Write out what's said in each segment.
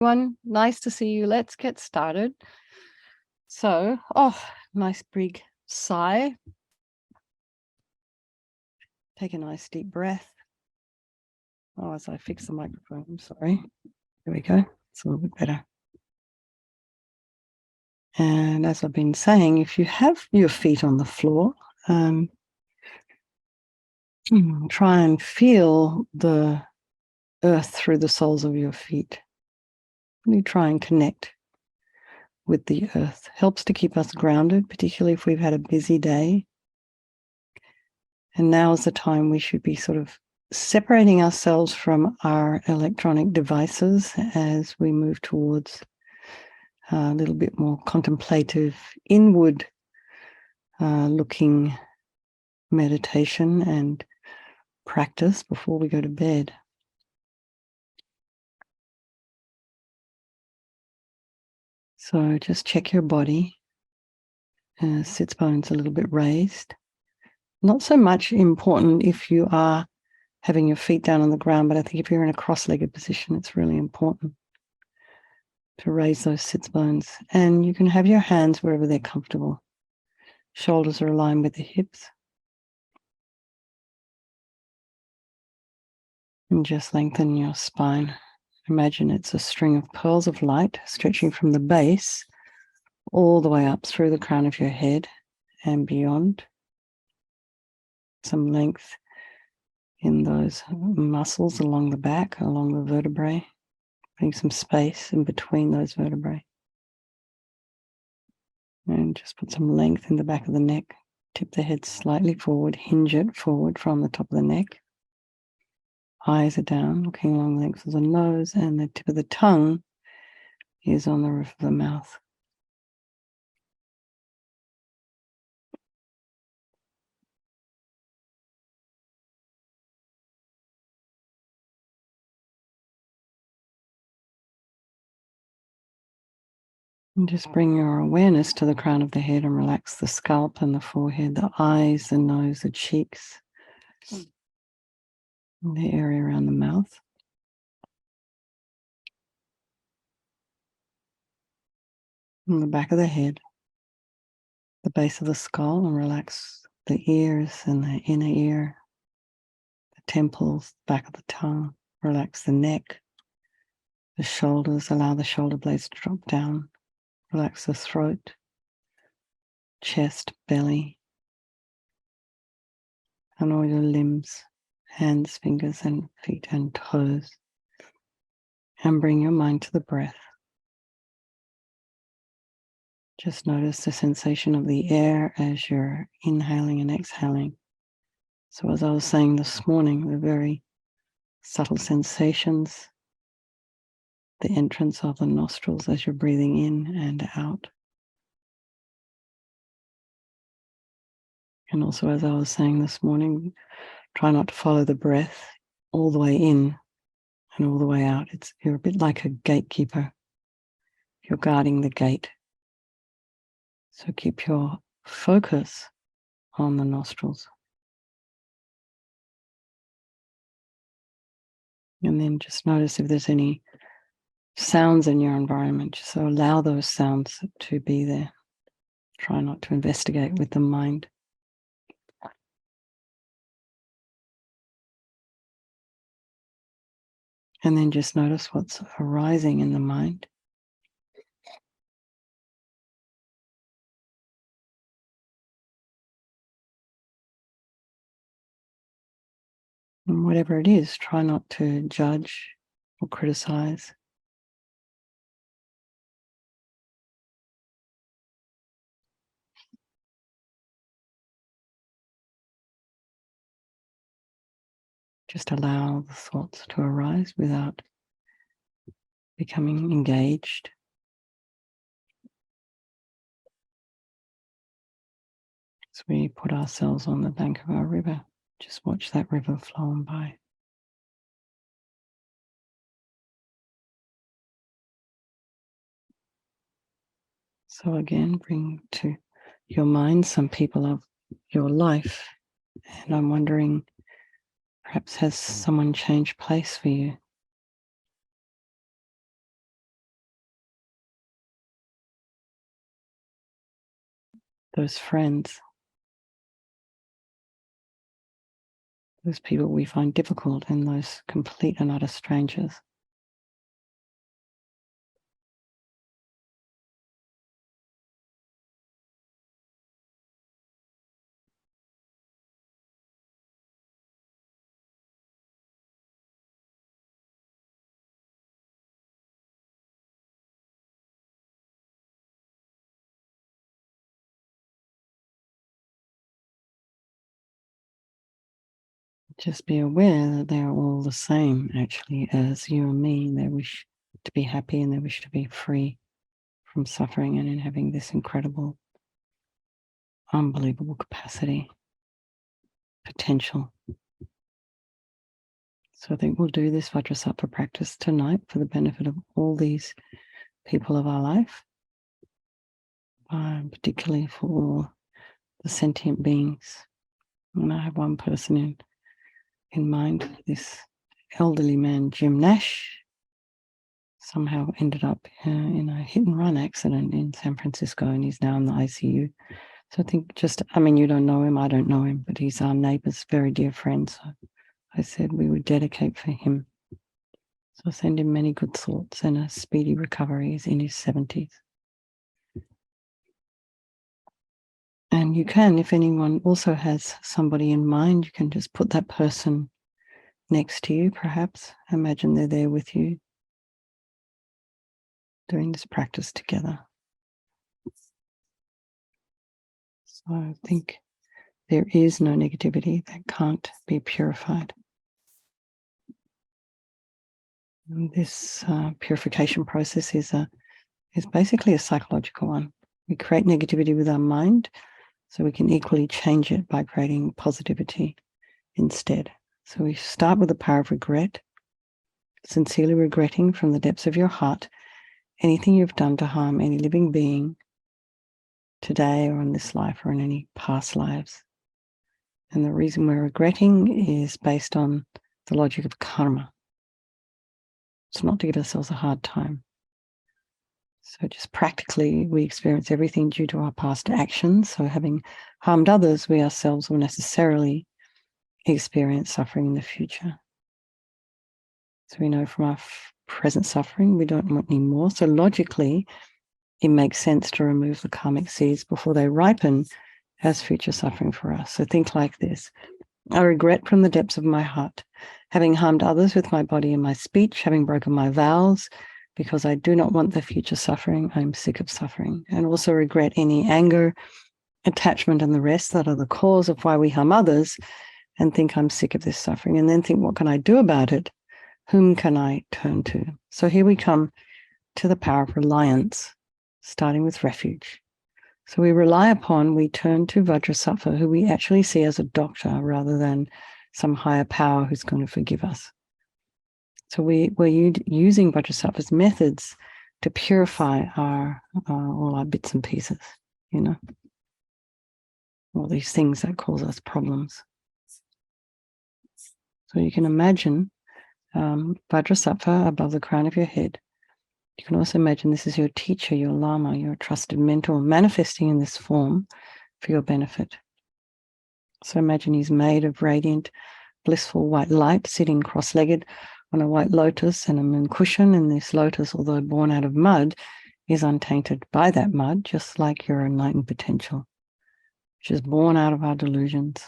Everyone, nice to see you. Let's get started. So, nice big sigh. Take a nice deep breath. Oh, as I fix the microphone, I'm sorry. There we go. It's a little bit better. And as I've been saying, if you have your feet on the floor, try and feel the earth through the soles of your feet. Really try and connect with the earth. Helps to keep us grounded, particularly if we've had a busy day. And now is the time we should be sort of separating ourselves from our electronic devices as we move towards a little bit more contemplative, inward looking meditation and practice before we go to bed. So just check your body. Sits bones a little bit raised. Not so much important if you are having your feet down on the ground, but I think if you're in a cross-legged position, it's really important to raise those sits bones. And you can have your hands wherever they're comfortable. Shoulders are aligned with the hips. And just lengthen your spine. Imagine it's a string of pearls of light stretching from the base all the way up through the crown of your head and beyond. Some length in those muscles along the back, along the vertebrae. Putting some space in between those vertebrae. And just put some length in the back of the neck. Tip the head slightly forward, hinge it forward from the top of the neck. Eyes are down, looking along the length of the nose, and the tip of the tongue is on the roof of the mouth. And just bring your awareness to the crown of the head and relax the scalp and the forehead, the eyes, the nose, the cheeks, and the area around the mouth. And the back of the head, the base of the skull, and relax the ears and the inner ear, the temples, back of the tongue. Relax the neck, the shoulders, allow the shoulder blades to drop down. Relax the throat, chest, belly, and all your limbs, hands, fingers, and feet and toes. And bring your mind to the breath. Just notice the sensation of the air as you're inhaling and exhaling. So as I was saying this morning, the very subtle sensations, the entrance of the nostrils as you're breathing in and out. And also, as I was saying this morning, try not to follow the breath all the way in and all the way out. You're a bit like a gatekeeper. You're guarding the gate. So keep your focus on the nostrils. And then just notice if there's any sounds in your environment. So allow those sounds to be there. Try not to investigate with the mind. And then just notice what's arising in the mind. And whatever it is, try not to judge or criticize. Just allow the thoughts to arise without becoming engaged. As we put ourselves on the bank of our river, just watch that river flowing by. So again, bring to your mind some people of your life. And I'm wondering, perhaps has someone changed place for you? those friends, those people we find difficult, and those complete and utter strangers. Just be aware that they are all the same, actually, as you and me. They wish to be happy and they wish to be free from suffering and in having this incredible, unbelievable capacity, potential. So I think we'll do this Vajrasattva practice tonight for the benefit of all these people of our life, particularly for all the sentient beings. And I have one person in mind, this elderly man, Jim Nash, somehow ended up in a hit and run accident in San Francisco, and he's now in the ICU. So I think you don't know him, I don't know him, but he's our neighbor's very dear friend. So I said we would dedicate for him. So I send him many good thoughts and a speedy recovery. He's in his 70s. And you can, if anyone also has somebody in mind, you can just put that person next to you, perhaps. Imagine they're there with you, doing this practice together. So I think there is no negativity that can't be purified. And this purification process is basically a psychological one. We create negativity with our mind, so we can equally change it by creating positivity instead. So we start with the power of regret, sincerely regretting from the depths of your heart anything you've done to harm any living being today or in this life or in any past lives. And the reason we're regretting is based on the logic of karma. It's not to give ourselves a hard time. So just practically, we experience everything due to our past actions. So having harmed others, we ourselves will necessarily experience suffering in the future. So we know from our present suffering, we don't want any more. So logically, it makes sense to remove the karmic seeds before they ripen as future suffering for us. So think like this. I regret from the depths of my heart, having harmed others with my body and my speech, having broken my vows, because I do not want the future suffering. I'm sick of suffering. And also regret any anger, attachment, and the rest that are the cause of why we harm others, and think I'm sick of this suffering. And then think, what can I do about it? Whom can I turn to? So here we come to the power of reliance, starting with refuge. So we turn to Vajrasattva, who we actually see as a doctor rather than some higher power who's going to forgive us. So we're using Vajrasattva's methods to purify all our bits and pieces, all these things that cause us problems. So you can imagine Vajrasattva above the crown of your head. You can also imagine this is your teacher, your Lama, your trusted mentor, manifesting in this form for your benefit. So imagine he's made of radiant, blissful white light, sitting cross-legged on a white lotus and a moon cushion. And this lotus, although born out of mud, is untainted by that mud, just like your enlightened potential, which is born out of our delusions,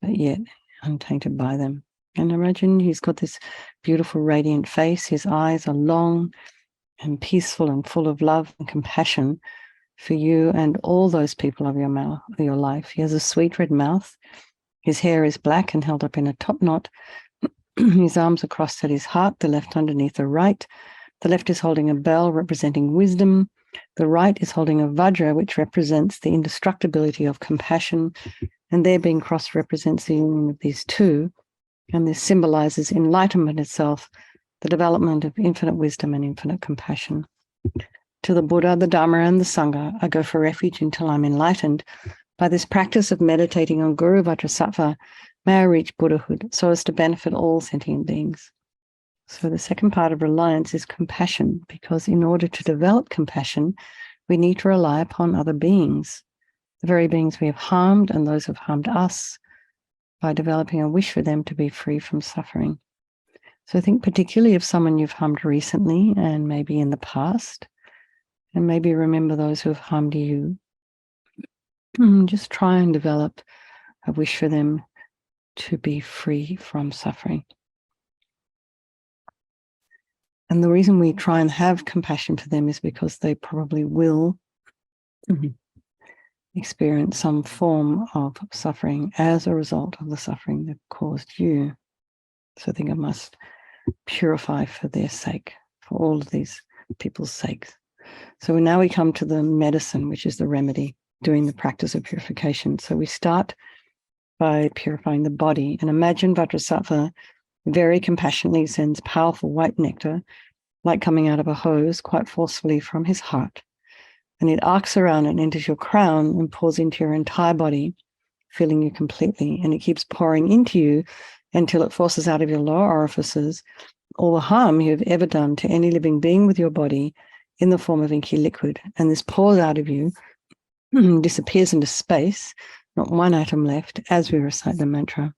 but yet untainted by them. And imagine he's got this beautiful, radiant face. His eyes are long and peaceful and full of love and compassion for you and all those people of your life. He has a sweet red mouth. His hair is black and held up in a top knot. His arms are crossed at his heart, the left underneath the right. The left is holding a bell representing wisdom. The right is holding a vajra, which represents the indestructibility of compassion. And their being crossed represents the union of these two. And this symbolizes enlightenment itself, the development of infinite wisdom and infinite compassion. To the Buddha, the Dharma, and the Sangha, I go for refuge until I'm enlightened. By this practice of meditating on Guru Vajrasattva, may I reach Buddhahood so as to benefit all sentient beings. So the second part of reliance is compassion, because in order to develop compassion, we need to rely upon other beings. the very beings we have harmed and those who have harmed us, by developing a wish for them to be free from suffering. So think particularly of someone you've harmed recently and maybe in the past, and maybe remember those who have harmed you. Just try and develop a wish for them to be free from suffering. And the reason we try and have compassion for them is because they probably will experience some form of suffering as a result of the suffering that caused you. So I think I must purify for their sake, for all of these people's sakes. So now we come to the medicine, which is the remedy, doing the practice of purification. So we start by purifying the body, and imagine Vajrasattva very compassionately sends powerful white nectar, like coming out of a hose, quite forcefully from his heart. And it arcs around and enters your crown and pours into your entire body, filling you completely. And it keeps pouring into you until it forces out of your lower orifices all the harm you have ever done to any living being with your body in the form of inky liquid. And this pours out of you, disappears into space, not one atom left, as we recite the mantra.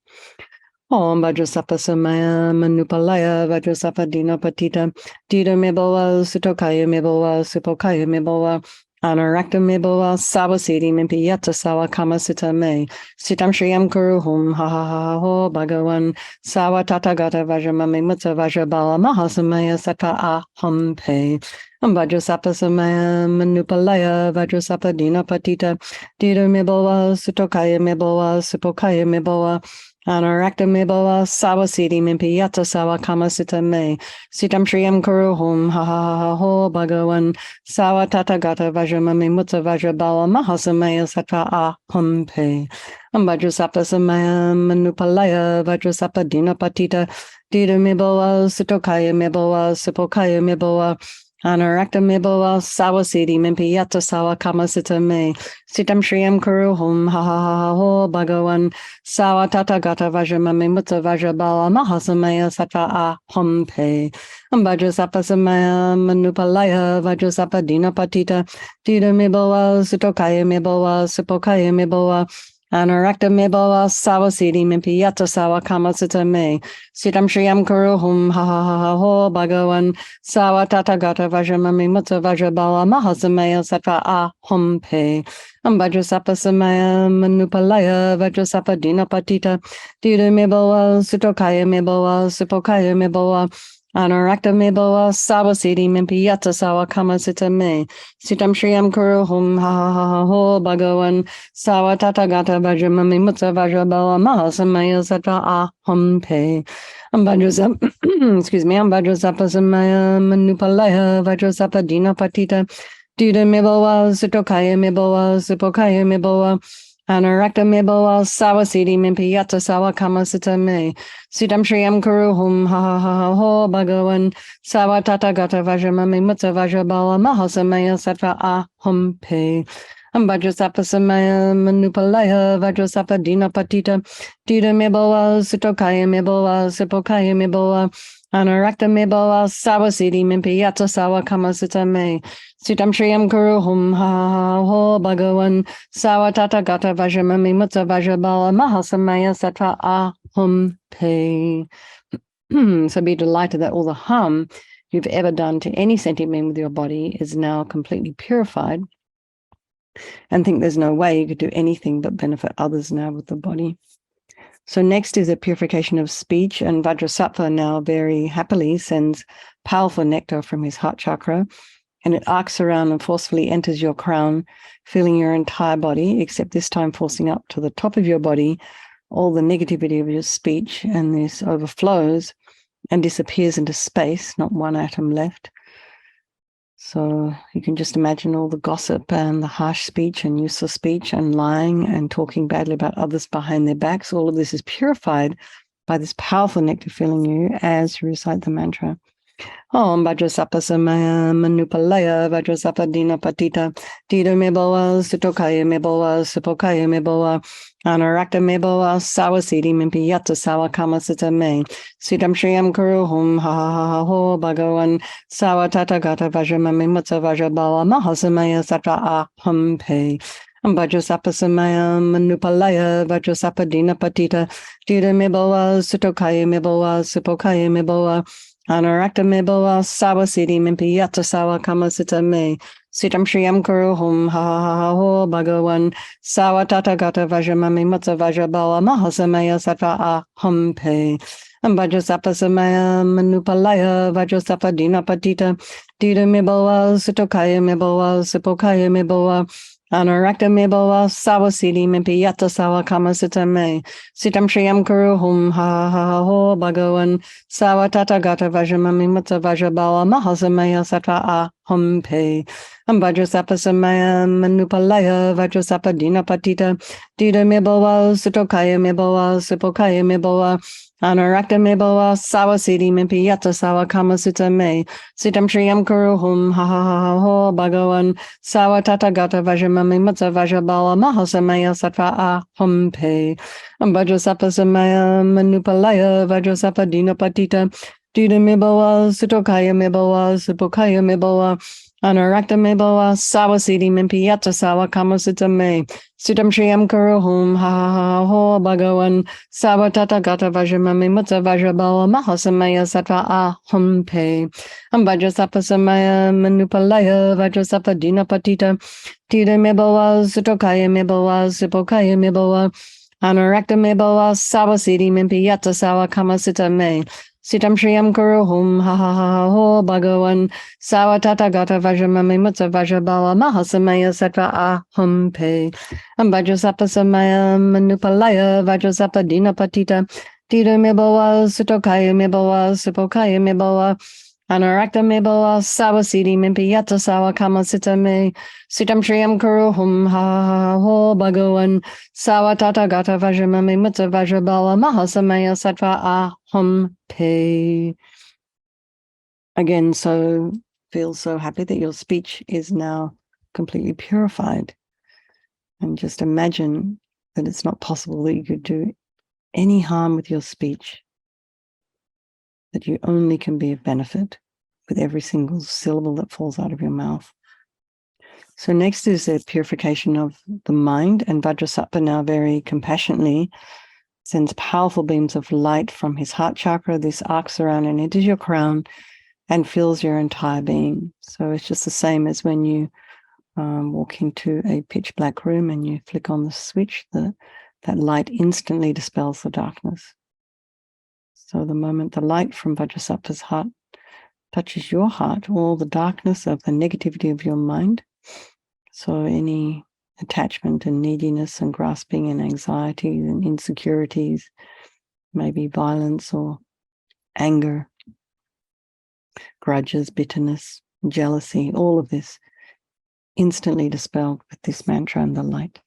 Om Vajrasattva Samaya Manupalaya Vajrasattva Dina Patita Dida Meboa Sutokaya Meboa Supokaya Meboa Anarakta Meboa Savasiti Mimpiyata Sawa Kama Sita Me Sitam Shriyam Kuru Hum Ha Ha Ha Ho Bhagavan Sawa Tatagata Vajramami Mutta Vajrabala Mahasamaya Sattva Aham Pe Vajrasattva Samaya Manupalaya Vajrasattva Dina Patita Dida Meboa Sutokaya Meboa Supokaya Meboa Anarakta Meboa Savasiti Mimpiyata Sawa Kama Sita Me Sitam Shriyam Kuru Hum Ha Ha Ha Ho Bhagavan Sawa Tatagata Vajramami Mutta Vajrabala Mahasamaya Sattva Aham Pe Vajrasattva Samaya Manupalaya Vajrasattva Dina Patita Dida Meboa Sutokaya Meboa Supokaya Meboa Anarakta Meboa Savasiti Mimpiyata Sawa Kama Sita Me Sitam Shriyam Kuru Hum Ha Ha Ha Ho Bhagavan Sawa Tatagata Vajramami Mutta Vajrabala Mahasamaya Sattva Aham Pe Vajrasattva Samaya Manupalaya Vajrasattva Dina Patita Dida Meboa Sutokaya Meboa Supokaya Meboa Anarakta Meboa Savasiti Mimpiyata Sawa Kama Sita Me Sitam Shriyam Kuru Hum Ha Ha Ha Ho Bhagavan Sawa Tatagata Vajramami Mutta Vajrabala Mahasamaya Sattva Aham Pe Vajrasattva Samaya Manupalaya Vajrasattva Dina Patita Dida Meboa Sutokaya Meboa Supokaya Meboa Anarakta Meboa Savasiti Mimpiyata Sawa Kama Sita Me Sitam Shriyam Kuru Hum Ha Ha Ha Ho Bhagavan Sawa Tatagata Vajramami Mutta Vajrabala Mahasamaya Sattva Aham Pe Vajrasattva Samaya Manupalaya Vajrasattva Dina Patita Dida Meboa Sutokaya Meboa Supokaya Meboa Anarakta Meboa Savasiti Mimpiyata Sawa Kama Sita Me Sitam Shriyam Kuru Hum Ha Ha Ha Ho Bhagavan Sawa Tatagata Vajramami Mutta Vajrabala Mahasamaya Sattva Aham Pe Vajrasattva Samaya Manupalaya Vajrasattva Dina Patita Dida Meboa Sutokaya Meboa Supokaya Meboa Anarakta Meboa Savasiti Mimpiyata Sawa Kama Sita Me Sitam Shriyam Kuru Hum Ha Ha Ho Bhagavan Sawa Tatagata Vajramami Mutta Vajrabala Mahasamaya Sattva Aham Pe. So be delighted that all the harm you've ever done to any sentient being with your body is now completely purified, and think there's no way you could do anything but benefit others now with the body. So next is a purification of speech, and Vajrasattva now very happily sends powerful nectar from his heart chakra, and it arcs around and forcefully enters your crown, filling your entire body, except this time forcing up to the top of your body all the negativity of your speech, and this overflows and disappears into space, not one atom left. So you can just imagine all the gossip and the harsh speech and useless speech and lying and talking badly about others behind their backs. All of this is purified by this powerful nectar filling you as you recite the mantra. Om Vajrasattva Samaya Manupalaya Vajrasattva Dina Patita Dida Meboa Sutokaya Meboa Supokaya Meboa Anarakta Meboa Savasiti Mimpiyata Sawa Kama Sita Me Sitam Shriyam Kuru Hum Ha Ha Ha Ho Bhagavan Sawa Tatagata Vajramami Mutta Vajrabala Mahasamaya Sattva Aham Pe Vajrasattva Samaya Manupalaya Vajrasattva Dina Patita Dita Miboa Sutokaya Miboa Supokaya Miboa Anarakta Miboa Sawa Siddhi Mimpiyata Sawa Kamasita Me Sitam Shriyam Kuru Hum Ha Ha Ha Ho Bhagawan Sawa Tata Gata Vajramami Mutsa Vajrabala Mahasamaya Sattva Aham Pe Vajrasattva Samaya Manupalaya Vajrasattva Dina Patita Dita Miboa Sutokaya Miboa Supokaya Miboa Anarakta Miboa Sawa Siddhi Mimpiyata Sawa Kamasita Me Sitam Shriyam Kuru Hum Ha Ha Ho Bhagawan Sawa Tata Gata Vajramami Mutsa Vajrabala Mahasamaya Sattva Aham Pe Vajrasattva Samaya Manupalaya Vajrasattva Dina Patita Dita Miboa Sutokaya Miboa Supokaya Miboa Anarakta Miboa Sawa Siddhi Mimpiyata Sawa Kamasita Me Sitam Shriyam Kuru Hum Ha Ha Ho Bhagawan Sawa Tata Gata Vajramami Mutsa Vajrabala Mahasamaya Sattva Aham Pe Vajrasattva Samaya Manupalaya Vajrasattva Dina Patita Dita Miboa Sutokaya Miboa Supokaya Miboa Anarakta Miboa Sawa Siddhi Mimpiyata Sawa Kamasita Me Sitam Shriyam Kuru Hum Ha Ha Ho Bhagawan Sawa Tata Gata Vajramami Mutsa Vajrabala Mahasamaya Sattva Aham Pe Vajrasattva Samaya Manupalaya Vajrasattva Dina Patita Dita Miboa Sutokaya Miboa Supokaya Miboa Anarakta Miboa Sawa Siddhi Mimpiyata Sawa Kamasita Me Sitam Shriyam Kuru Hum Ha Ha Ho Bhagawan Sawa Tata Gata Vajramami Mutsa Vajrabala Mahasamaya Sattva Aham Pe Vajrasattva Samaya Manupalaya Vajrasattva Dina Patita Dita Miboa Sutokaya Miboa Supokaya Miboa Anarakta Miboa Sawa Siddhi Mimpiyata Sawa Kamasita Me Sitam Shriyam Kuru Hum Ha Ho Bhagawan Sawa Tata Gata Vajramami Mutsa Vajrabala Mahasamaya Sattva Aham Pe. Again, so feel so happy that your speech is now completely purified. And just imagine that it's not possible that you could do any harm with your speech, that you only can be of benefit with every single syllable that falls out of your mouth. So next is the purification of the mind, and Vajrasattva now very compassionately sends powerful beams of light from his heart chakra. This arcs around and enters your crown and fills your entire being. So it's just the same as when you walk into a pitch black room and you flick on the switch, that light instantly dispels the darkness. So the moment the light from Vajrasattva's heart touches your heart, all the darkness of the negativity of your mind, so any attachment and neediness and grasping and anxiety and insecurities, maybe violence or anger, grudges, bitterness, jealousy, all of this instantly dispelled with this mantra and the light.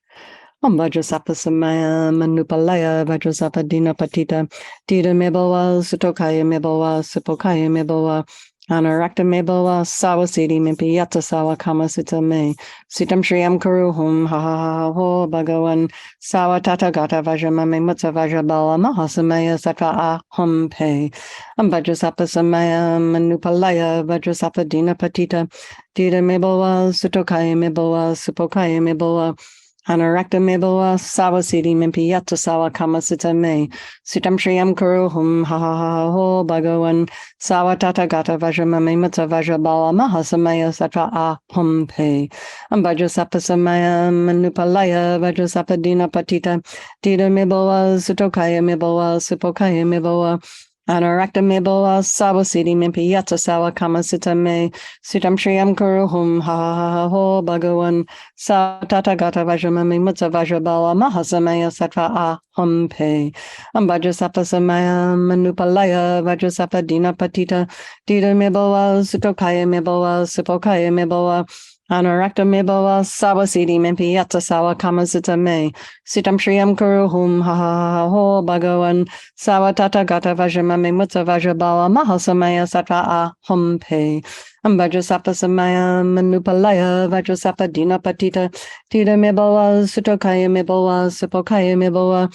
Om Vajrasattva Samaya Manupalaya Vajrasattva Dina Patita Dita Miboa Sutokaya Miboa Supokaya Miboa Anarakta Miboa Sawa Siddhi Mimpiyata Sawa Kamasita Me Sitam Shriyam Kuru Hum Ha Ha Ho Bhagawan Sawa Tata Gata Vajramami Mutsa Vajrabala Mahasamaya Sattva Aham Pe Vajrasattva Samaya Manupalaya Vajrasattva Dina Patita Dita Miboa Sutokaya Miboa Supokaya Miboa Anarakta Miboa Sawa Siddhi Mimpiyata Sawa Kamasita Me Sitam Shriyam Kuru Hum Ha Ha Ho Bhagawan Sawa Tata Gata Vajramami Mutsa Vajrabala Mahasamaya Sattva Aham Pe Vajrasattva Samaya Manupalaya Vajrasattva Dina Patita Dita Miboa Sutokaya Miboa Supokaya Miboa Anarakta Miboa Sawa Siddhi Mimpiyata Sawa Kamasita Me Sitam Shriyam Kuru Hum Ha Ho Bhagawan Sawa Tata Gata Vajramami Mutsa Vajrabala Mahasamaya Sattva Aham Pe Vajrasattva Samaya Manupalaya Vajrasattva Dina Patita Dita Miboa Sutokaya Miboa Supokaya Miboa Anarakta Miboa Sawa Siddhi Mimpiyata Sawa Kamasita Me Sitam Shriyam Kuru Hum Ha Ho Bhagawan Sawa Tata Gata Vajramami Mutsa Vajrabala Mahasamaya Sattva Aham Pe Vajrasattva Samaya Manupalaya Vajrasattva Dina Patita Dita Miboa Sutokaya Miboa Supokaya Miboa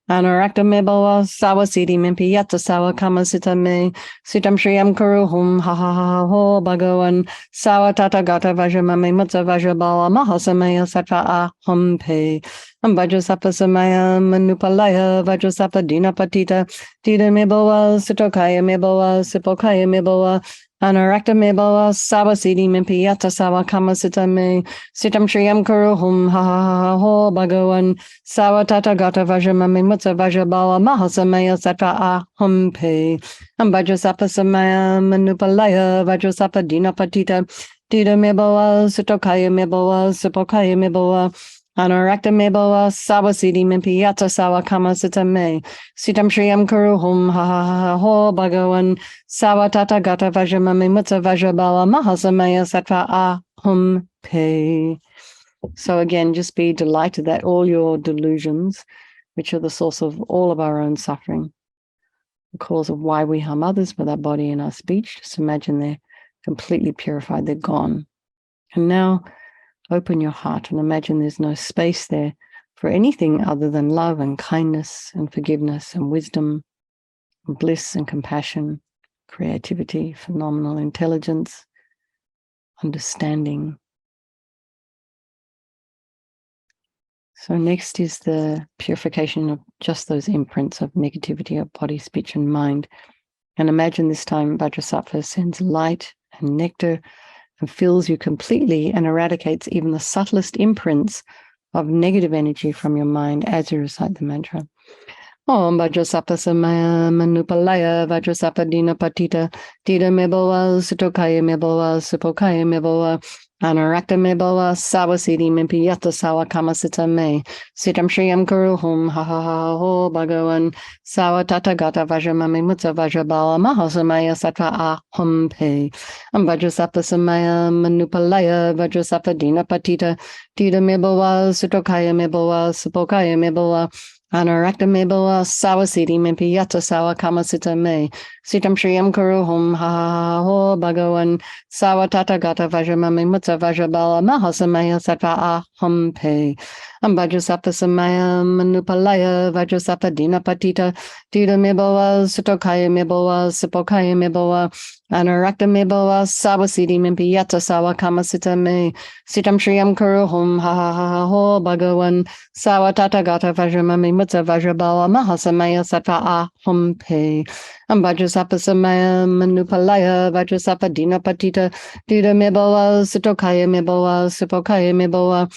Anarakta me bawa sawa siddhi mimpi yata sawa kama sita me sitam shriyam kuruhum ha ha ha ho bhagavan sawa tata gata vajramame mutta vajrabala mahasamaya sattva aham pe Vajrasattva samaya manupalaya Vajrasattva dina patita Tita me bawa sitokaya me bawa sipokaya me bawa Anarakta me bawa sawa siddhi mimpi yata sawa kama sita me sitam shriyam kuruhum ha ha ha ho bhagavan Sawa tata gata vajramame mutta vajrabala mahasamaya sattva aham pe Vajrasattva samaya manupalaya Vajrasattva dina patita Tita me bawa sitokaya me bawa sipokaya me bawa Anarakta me bawa sawa siddhi mimpi yata sawa kama sita me sitam shriyam kuruhum ha ha ha ho bhagavan sawa tata gata vajramame mutta vajrabala mahasamaya sattva aham pe. So again, just be delighted that all your delusions, which are the source of all of our own suffering, the cause of why we harm others with our body and our speech, just imagine they're completely purified, they're gone. And now open your heart and imagine there's no space there for anything other than love and kindness and forgiveness and wisdom and bliss and compassion, creativity, phenomenal intelligence, understanding. So next is the purification of just those imprints of negativity of body, speech, and mind. And imagine this time Vajrasattva sends light and nectar and fills you completely and eradicates even the subtlest imprints of negative energy from your mind as you recite the mantra. Om Vajrasattva samaya manupalaya Vajrasattva dina patita Tita me bawa sitokaya me bawa sipokaya me bawa Anarakta me bawa sawa siddhi mimpi yata sawa kama sita me sitam shriyam kuruhum ha ha ha ho bhagavan sawa tata gata vajramame mutta vajrabala mahasamaya sattva aham pe Vajrasattva samaya manupalaya Vajrasattva dina patita Tita me bawa sitokaya me bawa sipokaya me bawa Anarakta me bawa sawa siddhi mimpi yata sawa kama sita me sitam shriyam kuruhum ha ha ha ho bhagavan sawa tata gata vajramame mutta vajrabala mahasamaya sattva aham pe Vajrasattva samaya manupalaya Vajrasattva dina patita Tita me bawa sitokaya me bawa sipokaya me bawa Anarakta me bawa sawa siddhi mimpi yata sawa kama sita me sitam shriyam kuruhum ha ha ha ho bhagavan sawa tata gata vajramame mutta vajrabala mahasamaya sattva aham pe Vajrasattva samaya manupalaya Vajrasattva dina patita Tita me bawa sitokaya me bawa sipokaya me bawa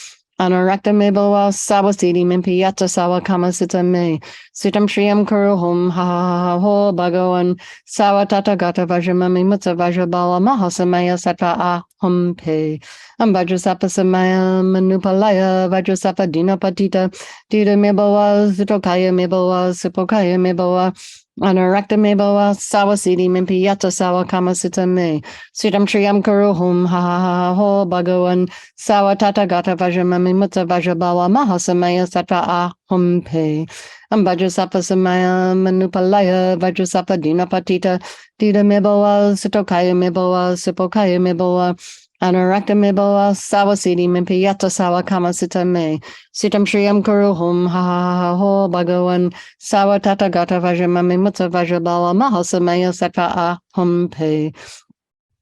Anarakta me bawa sawa siddhi mimpi yata sawa kama sita me sitam shriyam kuruhum ha ha ha ho bhagavan sawa tata gata vajramame mutta vajrabala mahasamaya sattva aham pe Vajrasattva samaya manupalaya Vajrasattva dina patita Tita me bawa sitokaya me bawa sipokaya me bawa Anarakta me bawa sawa siddhi mimpi yata sawa kama sita me sitam shriyam kuruhum ha ha ha ho bhagavan sawa tata gata vajramame mutta vajrabala mahasamaya sattva aham pe Vajrasattva samaya manupalaya Vajrasattva dina patita Tita me bawa sitokaya me bawa sipokaya me bawa Anarakta me bawa sawa siddhi mimpi yata sawa kama sita me sitam shriyam kuruhum ha ha ha ho bhagavan sawa tata gata vajramame mutta vajrabala mahasamaya sattva aham pe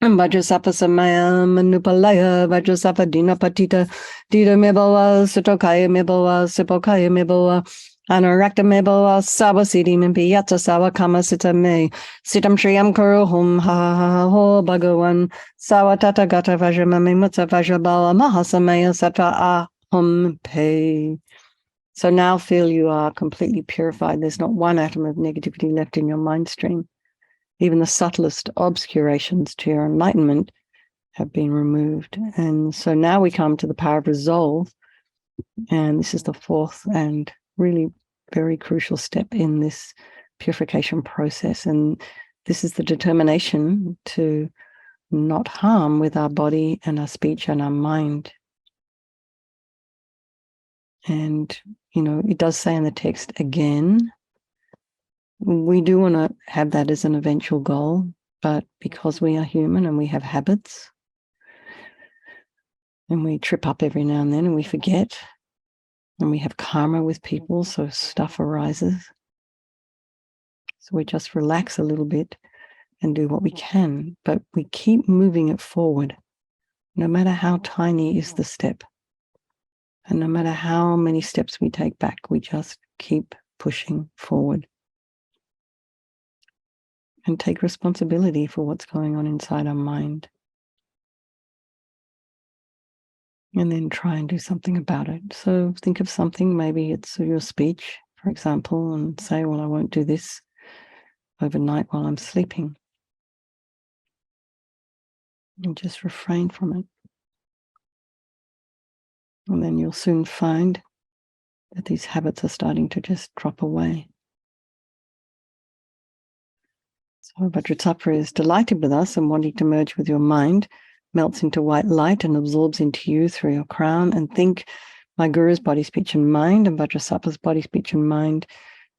Vajrasattva samaya manupalaya Vajrasattva dina patita Tita me bawa sitokaya me bawa sipokaya me bawa Anarakta me bawa sawa siddhi mimpi yata sawa kama sita me sitam shriyam kuruhum ha ha ha ho bhagavan sawa tata gata vajramame mutta vajrabala mahasamaya sattva aham pe. So now feel you are completely purified. There's not one atom of negativity left in your mind stream. Even the subtlest obscurations to your enlightenment have been removed. And so now we come to the power of resolve. And this is the fourth and really very crucial step in this purification process. And this is the determination to not harm with our body and our speech and our mind. And, you know, it does say in the text again, we do want to have that as an eventual goal, but because we are human and we have habits and we trip up every now and then and we forget, And we have karma with people, so stuff arises. So we just relax a little bit and do what we can, but we keep moving it forward, no matter how tiny is the step. And no matter how many steps we take back, we just keep pushing forward. And take responsibility for what's going on inside our mind. And then try and do something about it. So think of something, maybe it's your speech, for example, and say, well, I won't do this overnight while I'm sleeping. And just refrain from it. And then you'll soon find that these habits are starting to just drop away. So Vajrasattva is delighted with us and wanting to merge with your mind, melts into white light and absorbs into you through your crown. And think, my Guru's body, speech, and mind, and Vajrasattva's body, speech, and mind,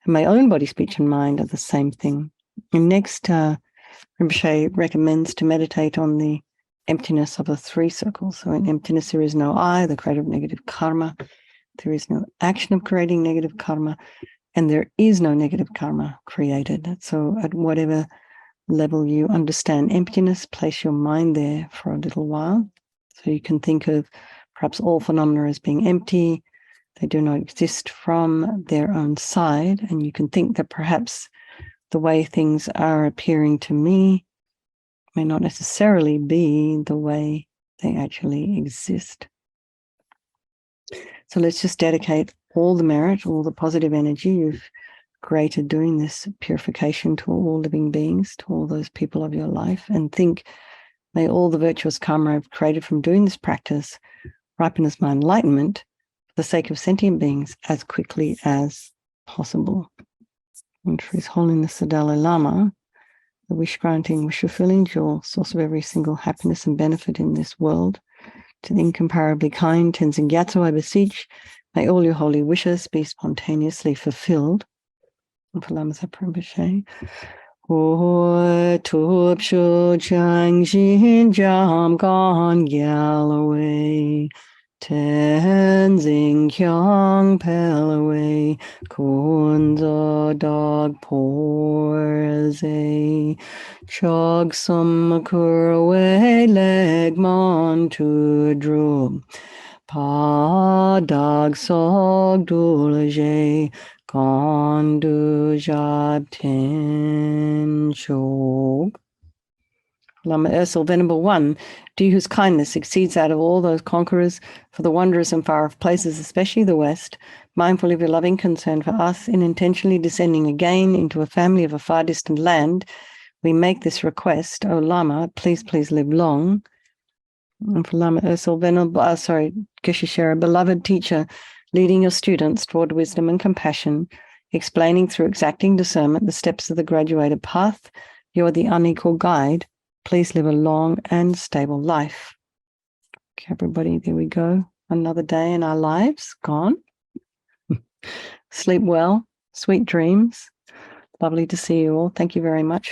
and my own body, speech, and mind are the same thing. And next, Rinpoche recommends to meditate on the emptiness of the three circles. So in emptiness, there is no I, the creator of negative karma. There is no action of creating negative karma. And there is no negative karma created. So at whatever level you understand emptiness, place your mind there for a little while. So you can think of perhaps all phenomena as being empty. They do not exist from their own side. And you can think that perhaps the way things are appearing to me may not necessarily be the way they actually exist. So let's just dedicate all the merit, all the positive energy you've created doing this purification to all living beings, to all those people of your life, and think, may all the virtuous karma I've created from doing this practice ripen as my enlightenment for the sake of sentient beings as quickly as possible. And for His Holiness the Dalai Lama, the wish-granting, wish-fulfilling jewel, source of every single happiness and benefit in this world, to the incomparably kind Tenzin Gyatso, I beseech, may all your holy wishes be spontaneously fulfilled. And for Lama Zopa Rinpoche, Ho tup shu chang xin jam gan Galloway, Tenzin kyang pelaway, kunzo dog porze, chog sum kurwe leg mon to drum, pa dog sog dulaje, Gandu jab ten shog. Lama Ursel, Venerable One, do you whose kindness exceeds that of all those conquerors for the wondrous and far-off places, especially the West, mindful of your loving concern for us in intentionally descending again into a family of a far distant land, we make this request, O Lama, please, please live long. And for Lama Ursel, Venerable, Geshe-Shera, beloved teacher, leading your students toward wisdom and compassion, explaining through exacting discernment the steps of the graduated path, you are the unequal guide. Please live a long and stable life. Okay, everybody, there we go. Another day in our lives gone. Sleep well, sweet dreams. Lovely to see you all. Thank you very much.